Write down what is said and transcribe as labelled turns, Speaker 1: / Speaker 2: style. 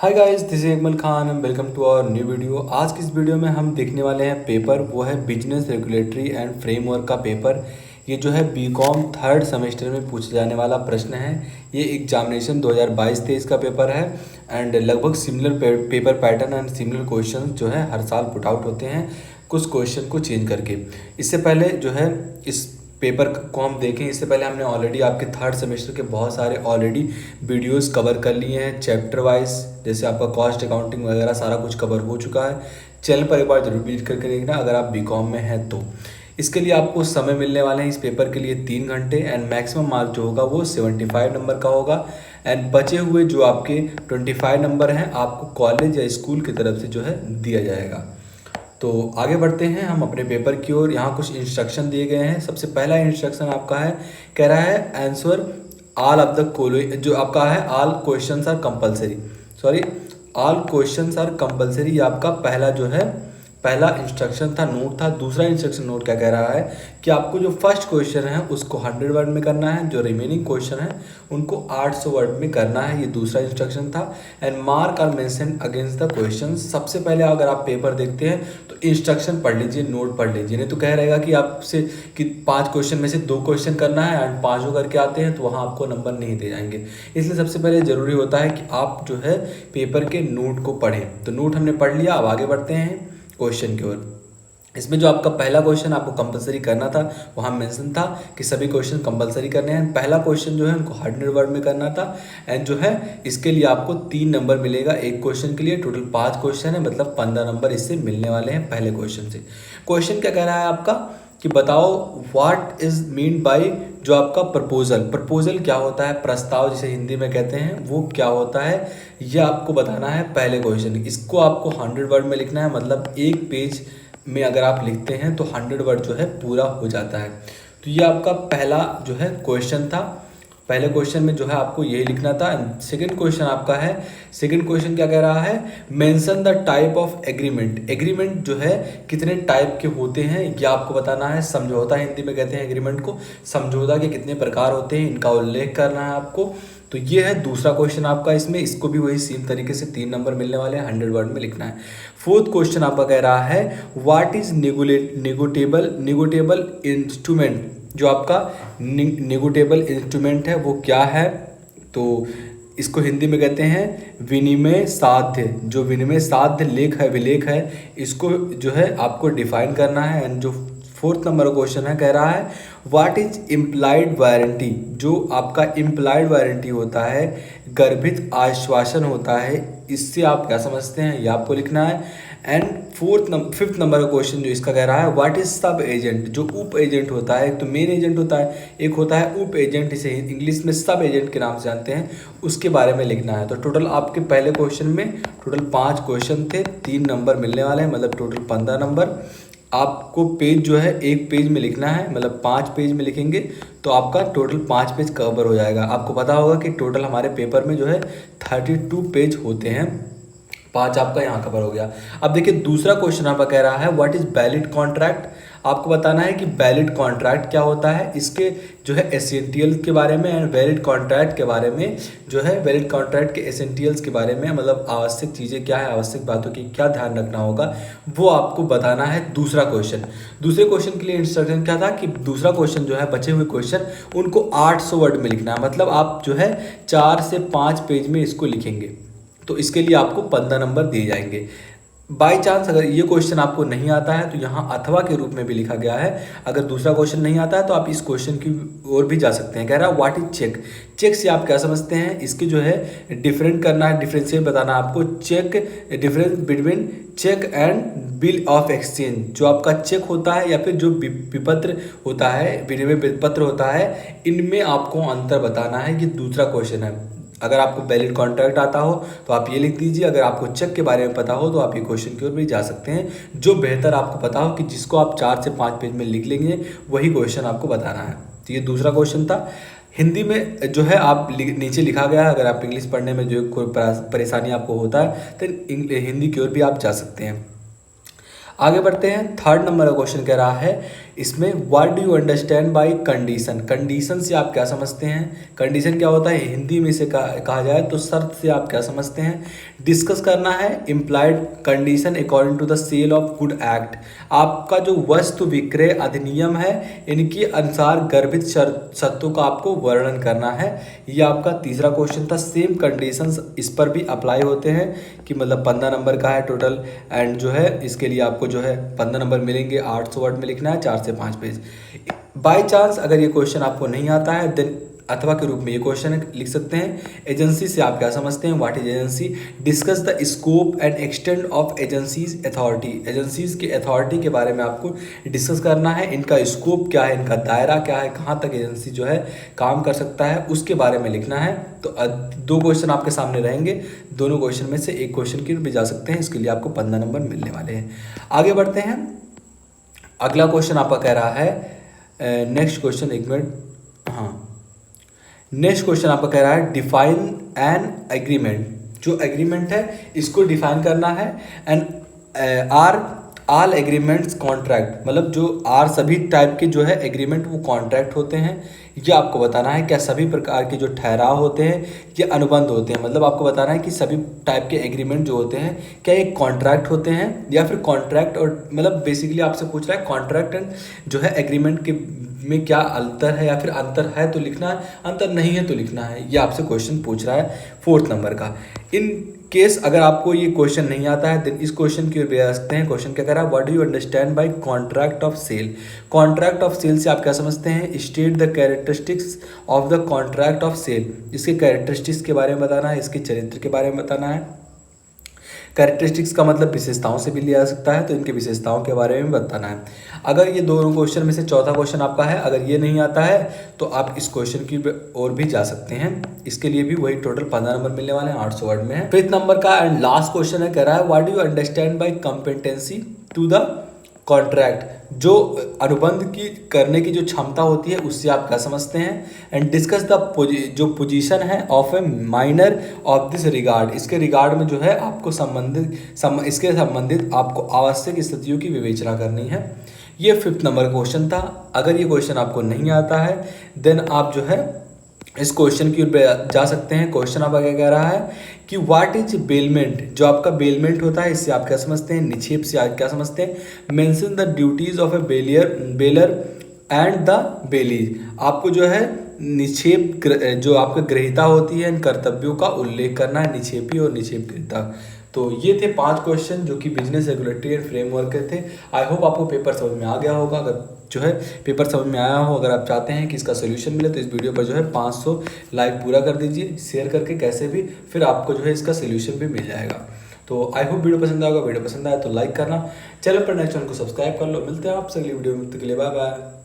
Speaker 1: Hi guys, this is Akmal Khan and welcome to our new video. आज की इस video में हम देखने वाले हैं पेपर, वो है बिजनेस रेगुलेटरी एंड फ्रेमवर्क का पेपर। ये जो है बीकॉम थर्ड सेमेस्टर में पूछे जाने वाला प्रश्न है। ये एग्जामिनेशन 2022-23 का पेपर है एंड लगभग similar paper pattern and similar question जो है हर साल पुट आउट होते हैं, कुछ क्वेश्चन को चेंज करके। इससे पहले जो है इस पेपर को हम देखें, इससे पहले हमने ऑलरेडी आपके थर्ड सेमेस्टर के बहुत सारे ऑलरेडी वीडियोस कवर कर लिए हैं चैप्टर वाइज, जैसे आपका कॉस्ट अकाउंटिंग वगैरह सारा कुछ कवर हो चुका है। चैनल पर एक बार जरूर विजिट करके देखना अगर आप बीकॉम में हैं तो। इसके लिए आपको समय मिलने वाले हैं इस पेपर के लिए 3 घंटे एंड मैक्सिमम मार्क जो होगा वो 75 नंबर का होगा एंड बचे हुए जो आपके 25 नंबर हैं आपको कॉलेज या स्कूल की तरफ से जो है दिया जाएगा। तो आगे बढ़ते हैं हम अपने पेपर की ओर। यहाँ कुछ इंस्ट्रक्शन दिए गए हैं। सबसे पहला इंस्ट्रक्शन आपका है, कह रहा है आंसर ऑल ऑफ द जो आपका है all questions are compulsory, sorry all questions are compulsory. ये आपका पहला जो है पहला इंस्ट्रक्शन था, नोट था। दूसरा इंस्ट्रक्शन नोट क्या कह रहा है कि आपको जो फर्स्ट क्वेश्चन है उसको 100 वर्ड में करना है, जो रिमेनिंग क्वेश्चन है उनको 800 वर्ड में करना है। ये दूसरा इंस्ट्रक्शन था। And mark are mention against the question. सबसे पहले अगर आप पेपर देखते हैं तो इंस्ट्रक्शन पढ़ लीजिए, नोट पढ़ लीजिए, नहीं तो कह रहेगा कि आपसे कि 5 क्वेश्चन में से 2 क्वेश्चन करना है एंड 5 करके आते हैं तो वहाँ आपको नंबर नहीं दे जाएंगे। इसलिए सबसे पहले ज़रूरी होता है कि आप जो है पेपर के नोट को पढ़ें। तो नोट हमने पढ़ लिया, अब आगे बढ़ते हैं क्वेश्चन की ओर। इसमें जो आपका पहला क्वेश्चन आपको कंपलसरी करना था, वहाँ मेंशन था कि सभी क्वेश्चन कंपलसरी करने हैं। पहला क्वेश्चन जो है उनको 100 वर्ड में करना था एंड जो है इसके लिए आपको 3 नंबर मिलेगा एक क्वेश्चन के लिए। टोटल 5 क्वेश्चन है, मतलब 15 नंबर इससे मिलने वाले हैं पहले क्वेश्चन से। क्वेश्चन क्या कह रहा है आपका कि बताओ व्हाट इज मीन बाय जो आपका प्रपोजल। प्रपोजल क्या होता है, प्रस्ताव जिसे हिंदी में कहते हैं, वो क्या होता है ये आपको बताना है पहले क्वेश्चन। इसको आपको 100 वर्ड में लिखना है, मतलब एक पेज में अगर आप लिखते हैं तो 100 वर्ड जो है पूरा हो जाता है। तो ये आपका पहला जो है क्वेश्चन था। पहले क्वेश्चन में जो है आपको यही लिखना था। सेकंड क्वेश्चन आपका है, सेकंड क्वेश्चन क्या कह रहा है, mention the type of agreement. Agreement जो है कितने टाइप के होते हैं ये आपको बताना है। समझौता हिंदी में कहते हैं एग्रीमेंट को। समझौता के कितने प्रकार होते हैं इनका उल्लेख करना है आपको। तो ये है दूसरा क्वेश्चन आपका। इसमें इसको भी वही सेम तरीके से 3 नंबर मिलने वाले हैं, 100 वर्ड में लिखना है। फोर्थ क्वेश्चन आपका कह रहा है व्हाट इज निगोटेबल इंस्ट्रूमेंट। जो आपका निगोटेबल इंस्ट्रूमेंट है वो क्या है, तो इसको हिंदी में कहते हैं विनिमय साध्य। जो विनिमय साध्य लेख है, विलेख है, इसको जो है आपको डिफाइन करना है। एंड जो फोर्थ नंबर क्वेश्चन है कह रहा है व्हाट इज इम्प्लाइड वारंटी। जो आपका इम्प्लाइड वारंटी होता है, गर्भित आश्वासन होता है, इससे आप क्या समझते हैं ये आपको लिखना है। एंड फिफ्थ नंबर का क्वेश्चन जो इसका कह रहा है व्हाट इज सब एजेंट। जो उप एजेंट होता है, एक तो मेन एजेंट होता है, एक होता है उप एजेंट, इसे इंग्लिश में सब एजेंट के नाम से जानते हैं, उसके बारे में लिखना है। तो टोटल आपके पहले क्वेश्चन में टोटल 5 क्वेश्चन थे, 3 नंबर मिलने वाले हैं, मतलब टोटल 15 नंबर। आपको पेज जो है एक पेज में लिखना है, मतलब 5 पेज में लिखेंगे तो आपका टोटल 5 पेज कवर हो जाएगा। आपको पता होगा कि टोटल हमारे पेपर में जो है 32 पेज होते हैं, 5 आपका यहाँ कवर हो गया। अब देखिए दूसरा क्वेश्चन आपका कह रहा है व्हाट इज वैलिड कॉन्ट्रैक्ट। आपको बताना है कि वैलिड कॉन्ट्रैक्ट क्या होता है, इसके जो है एसेंटियल्स के बारे में एंड वैलिड कॉन्ट्रैक्ट के बारे में जो है वैलिड कॉन्ट्रैक्ट के एसेंटियल्स के बारे में, मतलब आवश्यक चीज़ें क्या है, आवश्यक बातों की क्या ध्यान रखना होगा, वो आपको बताना है दूसरा क्वेश्चन। दूसरे क्वेश्चन के लिए इंस्ट्रक्शन क्या था कि दूसरा क्वेश्चन जो है बचे हुए क्वेश्चन उनको 800 वर्ड में लिखना है, मतलब आप जो है 4 से 5 पेज में इसको लिखेंगे। तो इसके लिए आपको 15 नंबर दिए जाएंगे। बाई चांस अगर ये क्वेश्चन आपको नहीं आता है तो यहाँ अथवा के रूप में भी लिखा गया है। अगर दूसरा क्वेश्चन नहीं आता है तो आप इस क्वेश्चन की ओर भी जा सकते हैं। कह रहा है व्हाट इज चेक। चेक से आप क्या समझते हैं, इसके जो है डिफरेंट करना है, डिफरेंशिएट बताना है आपको। Cheque, difference between cheque and bill of exchange. जो आपका चेक होता है या फिर जो विपत्र होता है, विनिमय विपत्र होता है, इनमें आपको अंतर बताना है। ये दूसरा क्वेश्चन है। अगर आपको वैलिड कॉन्ट्रैक्ट आता हो तो आप ये लिख दीजिए, अगर आपको चेक के बारे में पता हो तो आप ये क्वेश्चन की ओर भी जा सकते हैं। जो बेहतर आपको पता हो कि जिसको आप 4 से 5 पेज में लिख लेंगे वही क्वेश्चन आपको बताना है। तो ये दूसरा क्वेश्चन था। हिंदी में जो है आप नीचे लिखा गया है, अगर आप इंग्लिश पढ़ने में जो कोई परेशानी आपको होता है तो हिंदी की ओर भी आप जा सकते हैं। आगे बढ़ते हैं। थर्ड नंबर का क्वेश्चन कह रहा है इसमें what do you understand bye condition. Condition से आप क्या समझते हैं? कंडीशन क्या होता है हिंदी में से कहा जाए तो शर्त से आप क्या समझते हैं? डिस्कस करना है implied condition according to the sale of good act. आपका जो वस्तु विक्रय अधिनियम है इनके अनुसार गर्भित शर्तों का आपको वर्णन करना है। ये आपका तीसरा क्वेश्चन था। सेम कंडीशंस इस पर भी अप्लाई होते हैं कि मतलब 15 नंबर का है टोटल, एंड जो है इसके लिए आपको जो है 15 नंबर मिलेंगे। 800 वर्ड में लिखना है, 4 से 5 पेज। बाय चांस अगर ये क्वेश्चन आपको नहीं आता है देन अथवा के रूप में ये क्वेश्चन लिख सकते हैं। एजेंसी से आप क्या समझते हैं? What is agency? Discuss the scope and extent of agencies authority. Agencies की अथॉरिटी के बारे में आपको डिस्कस करना है। इनका स्कोप क्या है, इनका दायरा क्या है, कहाँ तक एजेंसी जो है काम कर सकता है, उसके बारे में लिखना है। तो 2 क्वेश्चन आपके सामने रहेंगे। दोनों क्वेश्चन में से एक क्वेश्चन की भी जा सकते हैं। इसके लिए आपको 15 नंबर मिलने वाले हैं। आगे बढ़ते हैं। अगला क्वेश्चन आपका कह रहा है नेक्स्ट क्वेश्चन, एक मिनट, हाँ, नेक्स्ट क्वेश्चन आपका कह रहा है डिफाइन एन एग्रीमेंट। जो एग्रीमेंट है इसको डिफाइन करना है। And are all agreements contract, मतलब जो आर सभी टाइप के जो है एग्रीमेंट वो कॉन्ट्रैक्ट होते हैं। ये आपको बताना है। क्या सभी प्रकार के जो ठहराव होते हैं ये अनुबंध होते हैं? मतलब आपको बताना है कि सभी टाइप के एग्रीमेंट जो होते हैं क्या एक कॉन्ट्रैक्ट होते हैं या फिर कॉन्ट्रैक्ट और मतलब बेसिकली आपसे पूछ रहा है कॉन्ट्रैक्ट एंड जो है एग्रीमेंट के में क्या अंतर है, या फिर अंतर है तो लिखना है, अंतर नहीं है तो लिखना है। ये आपसे क्वेश्चन पूछ रहा है 4th नंबर का। इन केस अगर आपको ये क्वेश्चन नहीं आता है देन इस क्वेश्चन की ओर भी आ सकते हैं। क्वेश्चन क्या कह रहा है? What do you understand by contract of sale. Contract of sale से आप क्या समझते हैं? State the characteristics of the contract of sale. इसके कैरेक्टरिस्टिक्स के बारे में बताना है, इसके चरित्र के बारे में बताना है। कैरेक्टरिस्टिक्स का मतलब विशेषताओं से भी लिया जा सकता है, तो इनके विशेषताओं के बारे में बताना है। अगर ये दोनों क्वेश्चन में से चौथा क्वेश्चन आपका है, अगर ये नहीं आता है तो आप इस क्वेश्चन की ओर भी जा सकते हैं। इसके लिए भी वही टोटल 15 नंबर मिलने वाले हैं, 800 वर्ड में है। 5th नंबर का एंड लास्ट क्वेश्चन है, कह रहा है what do you understand by competency to the contract. जो अनुबंध की करने की जो क्षमता होती है उससे आप क्या समझते हैं? एंड डिस्कस द जो पोजीशन है of A minor of this regard. इसके रिगार्ड में जो है आपको इसके संबंधित आपको आवश्यक स्थितियों की विवेचना करनी है। ये 5th नंबर का क्वेश्चन था। अगर ये क्वेश्चन आपको नहीं आता है देन आप जो है इस क्वेश्चन की ओर जा सकते हैं। क्वेश्चन आपका क्या कह रहा है कि व्हाट इज बेलमेंट। जो आपका बेलमेंट होता है इससे आप क्या समझते हैं? निक्षेप से आप क्या समझते हैं? Mention the duties of a bailor and the bailees. आपको जो है निक्षेप जो आपका ग्रहिता होती है इन कर्तव्यों का उल्लेख करना है, निक्षेपी और निक्षेप ग्रहिता। तो ये थे 5 क्वेश्चन जो कि बिजनेस रेगुलेटरी एंड फ्रेमवर्क के थे। आई होप आपको पेपर समझ में आ गया होगा। अगर जो है पेपर समझ में आया हो, अगर आप चाहते हैं कि इसका सोल्यूशन मिले तो इस वीडियो पर जो है 500 लाइक पूरा कर दीजिए शेयर करके कैसे भी, फिर आपको जो है इसका सोल्यूशन भी मिल जाएगा। तो आई होप वीडियो पसंद आएगा। वीडियो पसंद आया तो लाइक करना, चैनल पर नेक्स्ट चैनल को सब्सक्राइब कर लो। मिलते हैं आपसे अगली वीडियो में, तब तक के लिए बाय बाय।